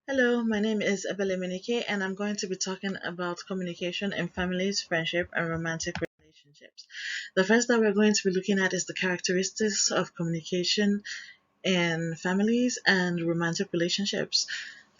Hello, my name is Ebele Minike, and I'm going to be talking about communication in families, friendship, and romantic relationships. The first that we're going to be looking at is the characteristics of communication in families and romantic relationships.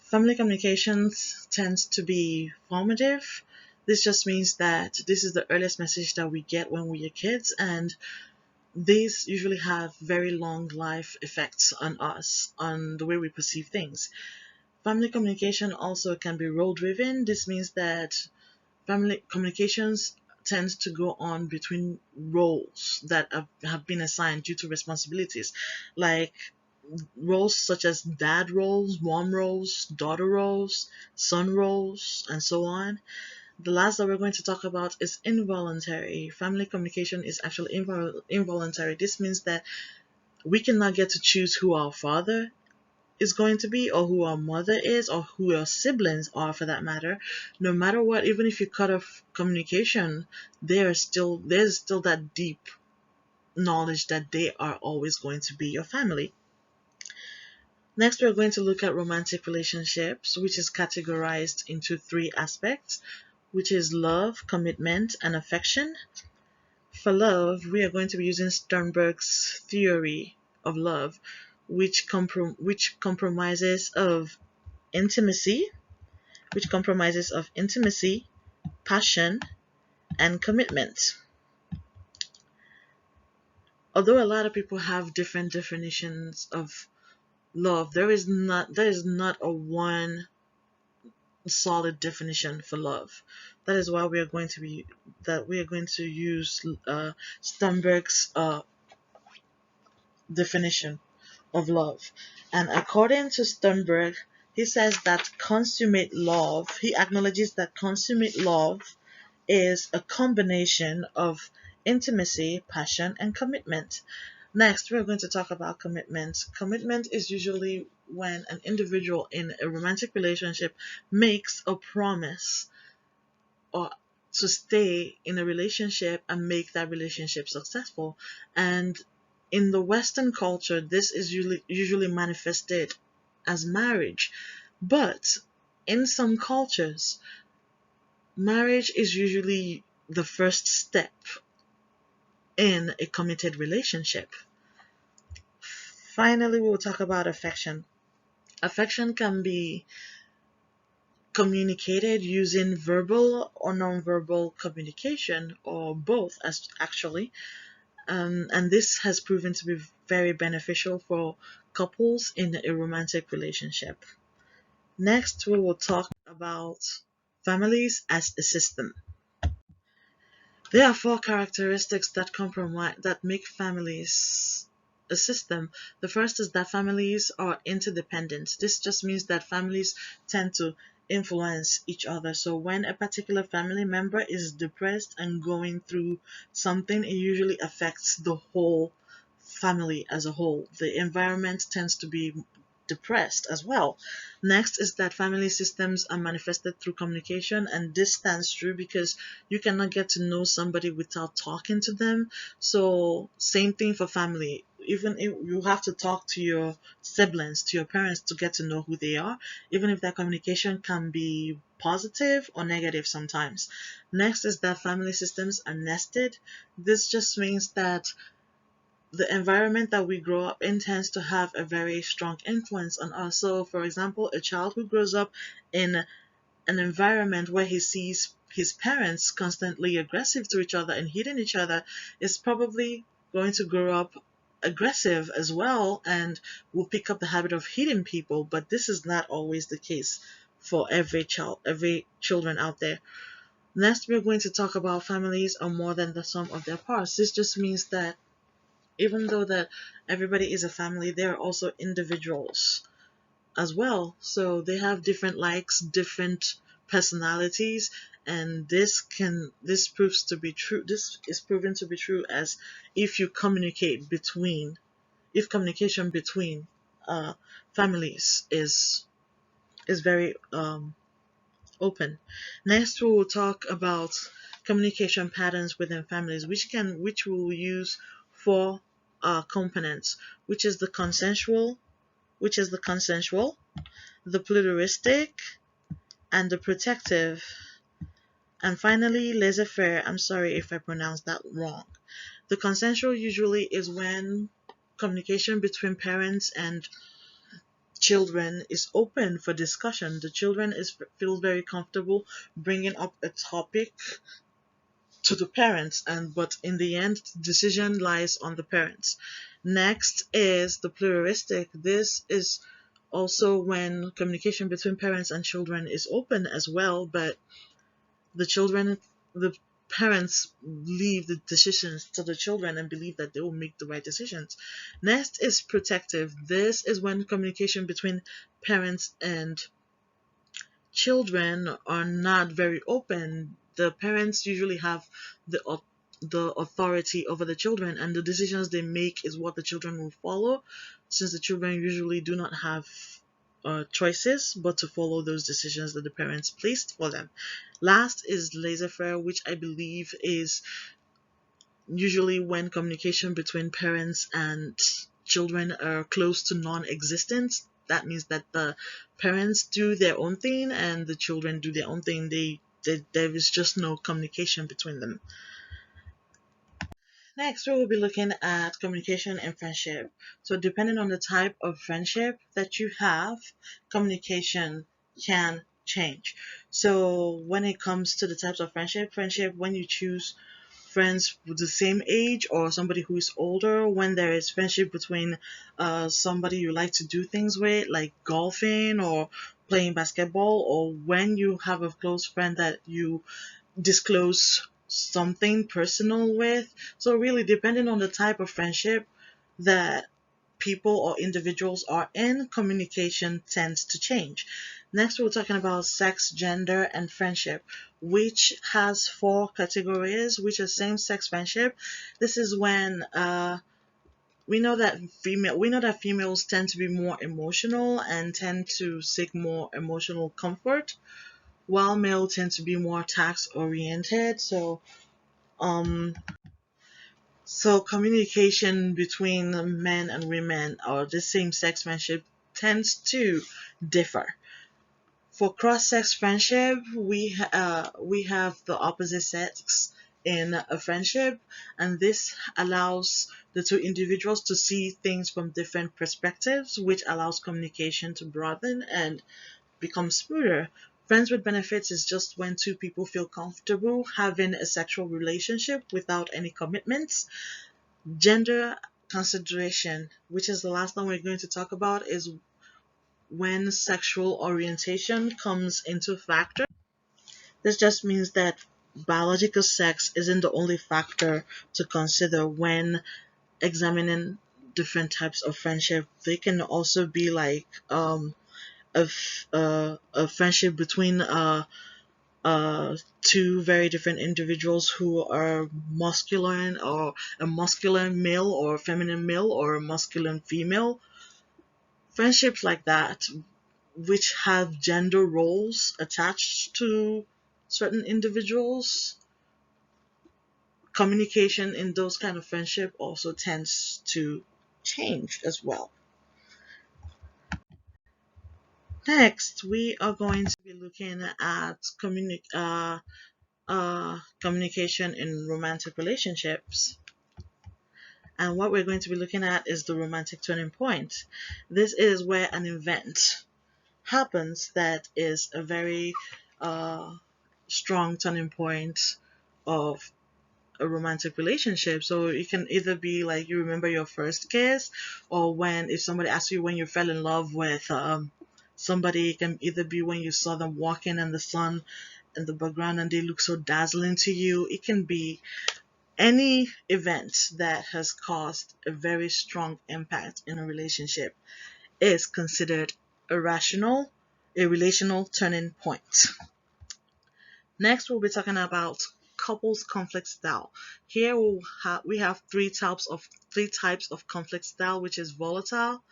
Family communications tends to be formative. This just means that this is the earliest message that we get when we are kids, and these usually have very long life effects on us, on the way we perceive things. Family communication also can be role driven. This means that family communications tends to go on between roles that have been assigned due to responsibilities, like roles such as dad roles, mom roles, daughter roles, son roles, and so on. The last that we're going to talk about is involuntary. Family communication is actually involuntary. This means that we cannot get to choose who our father is going to be, or who our mother is, or who our siblings are for that matter. No matter what, even if you cut off communication, there's still that deep knowledge that they are always going to be your family. Next, we're going to look at romantic relationships, which is categorized into three aspects, which is love, commitment, and affection. For love, we are going to be using Sternberg's theory of love, which compromises of intimacy, passion, and commitment. Although a lot of people have different definitions of love, there is not a one solid definition for love. That is why we are going to use Sternberg's definition of love. And according to Sternberg, he acknowledges that consummate love is a combination of intimacy, passion, and commitment. Next, we're going to talk about commitment. Commitment is usually when an individual in a romantic relationship makes a promise or to stay in a relationship and make that relationship successful. And in the Western culture, this is usually manifested as marriage. But in some cultures, marriage is usually the first step in a committed relationship. Finally, we'll talk about affection. Affection can be communicated using verbal or nonverbal communication, or both, as actually. And this has proven to be very beneficial for couples in a romantic relationship. Next, we will talk about families as a system. There are four characteristics that make families a system. The first is that families are interdependent. This just means that families tend to influence each other. So when a particular family member is depressed and going through something, it usually affects the whole family as a whole. The environment tends to be depressed as well. Next is that family systems are manifested through communication, and this stands true because you cannot get to know somebody without talking to them. So, same thing for family. Even if you have to talk to your siblings, to your parents to get to know who they are, even if that communication can be positive or negative sometimes. Next is that family systems are nested. This just means that the environment that we grow up in tends to have a very strong influence on us. So, for example, a child who grows up in an environment where he sees his parents constantly aggressive to each other and hitting each other is probably going to grow up aggressive as well and will pick up the habit of hitting people. But this is not always the case for every children out there. Next, we're going to talk about families are more than the sum of their parts. This just means that even though that everybody is a family, they are also individuals as well. So they have different likes, different personalities, and this proves to be true. This is proven to be true as if you communicate between if communication between uh, families is very open. Next, we will talk about communication patterns within families, which we will use for components, which is the consensual, the pluralistic, and the protective. And finally, laissez-faire. I'm sorry if I pronounced that wrong. The consensual usually is when communication between parents and children is open for discussion. The children feel very comfortable bringing up a topic to the parents, and but in the end the decision lies on the parents. Next is the pluralistic. This is also when communication between parents and children is open as well, but the children the parents leave the decisions to the children and believe that they will make the right decisions. Next is protective. This is when communication between parents and children are not very open. The parents usually have the the authority over the children, and the decisions they make is what the children will follow, since the children usually do not have choices but to follow those decisions that the parents placed for them. Last is laissez-faire, which I believe is usually when communication between parents and children are close to non-existent. That means that the parents do their own thing and the children do their own thing. There is just no communication between them. Next, we will be looking at communication and friendship. So, depending on the type of friendship that you have, communication can change. So, when it comes to the types of friendship, when you choose friends with the same age or somebody who is older, when there is friendship between somebody you like to do things with, like golfing or playing basketball, or when you have a close friend that you disclose something personal with. So, really, depending on the type of friendship that people or individuals are in, communication tends to change. Next, we're talking about sex, gender, and friendship, which has four categories, which is same-sex friendship. This is when we know that females tend to be more emotional and tend to seek more emotional comfort, while male tend to be more task oriented. Um, so communication between men and women or the same sex friendship tends to differ. For cross-sex friendship, we have the opposite sex in a friendship, and this allows the two individuals to see things from different perspectives, which allows communication to broaden and become smoother. Friends with benefits is just when two people feel comfortable having a sexual relationship without any commitments. Gender consideration, which is the last one we're going to talk about, is when sexual orientation comes into factor. This just means that biological sex isn't the only factor to consider when examining different types of friendship. They can also be like a friendship between two very different individuals who are masculine, or a masculine male or a feminine male or a masculine female. Friendships like that, which have gender roles attached to certain individuals, communication in those kind of friendship also tends to change as well. Next, we are going to be looking at communication in romantic relationships. And what we're going to be looking at is the romantic turning point. This is where an event happens that is a very uh, strong turning point of a romantic relationship. So it can either be like you remember your first kiss, or when if somebody asks you when you fell in love with somebody, it can either be when you saw them walking in the sun in the background and they look so dazzling to you. It can be any event that has caused a very strong impact in a relationship is considered a relational turning point. Next, we'll be talking about couples conflict style. Here we have three types of conflict style, which is volatile,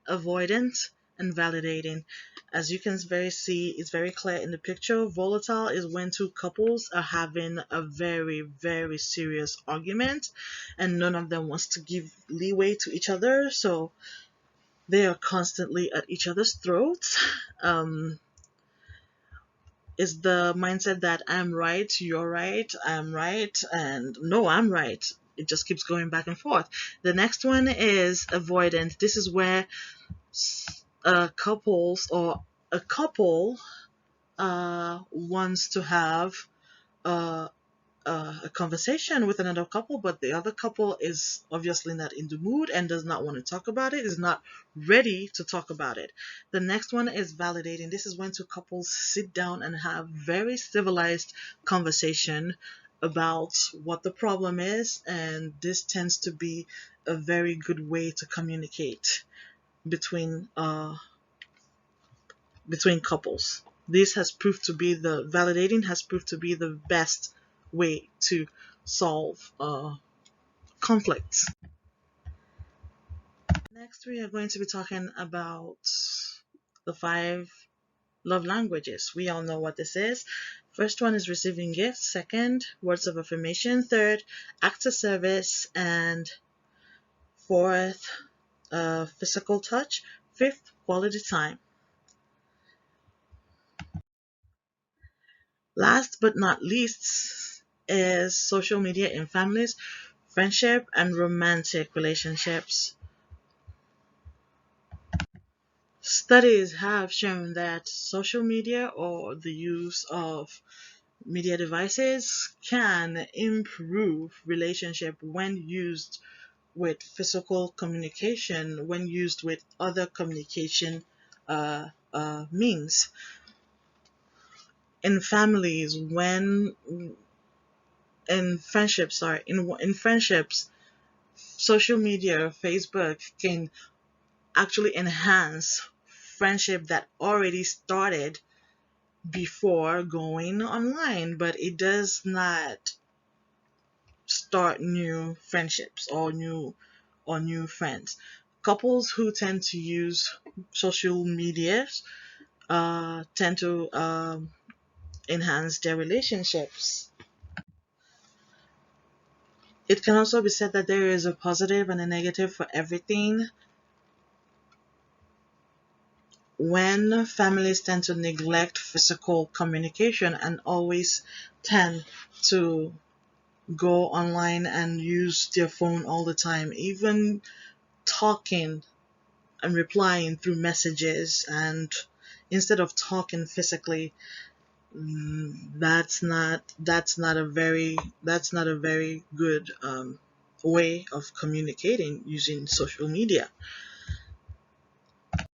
avoidant, and validating. As you can see, it's very clear in the picture. Volatile is when two couples are having a very, very serious argument, and none of them wants to give leeway to each other. So They are constantly at each other's throats. Um, is the mindset that I'm right, you're right, I'm right, and no, I'm right. It just keeps going back and forth. The next one is avoidant. This is where couples or a couple wants to have uh, a conversation with another couple, but the other couple is obviously not in the mood and does not want to talk about it, is not ready to talk about it. The next one is validating. This is when two couples sit down and have very civilized conversation about what the problem is, and this tends to be a very good way to communicate between couples. This has proved to be the validating has proved to be the best way to solve conflicts. Next, we are going to be talking about the five love languages. We all know what this is. First one is receiving gifts. Second, words of affirmation. Third, acts of service. And fourth, physical touch. Fifth, quality time. Last but not least is social media in families, friendship, and romantic relationships. Studies have shown that social media or the use of media devices can improve relationship when used with physical communication, when used with other communication means. In families, when in friendships, sorry, in friendships, social media, Facebook can actually enhance friendship that already started before going online, but it does not start new friendships or new friends. Couples who tend to use social media tend to enhance their relationships. It can also be said that there is a positive and a negative for everything. When families tend to neglect physical communication and always tend to go online and use their phone all the time, even talking and replying through messages, and instead of talking physically, that's not a very good way of communicating using social media.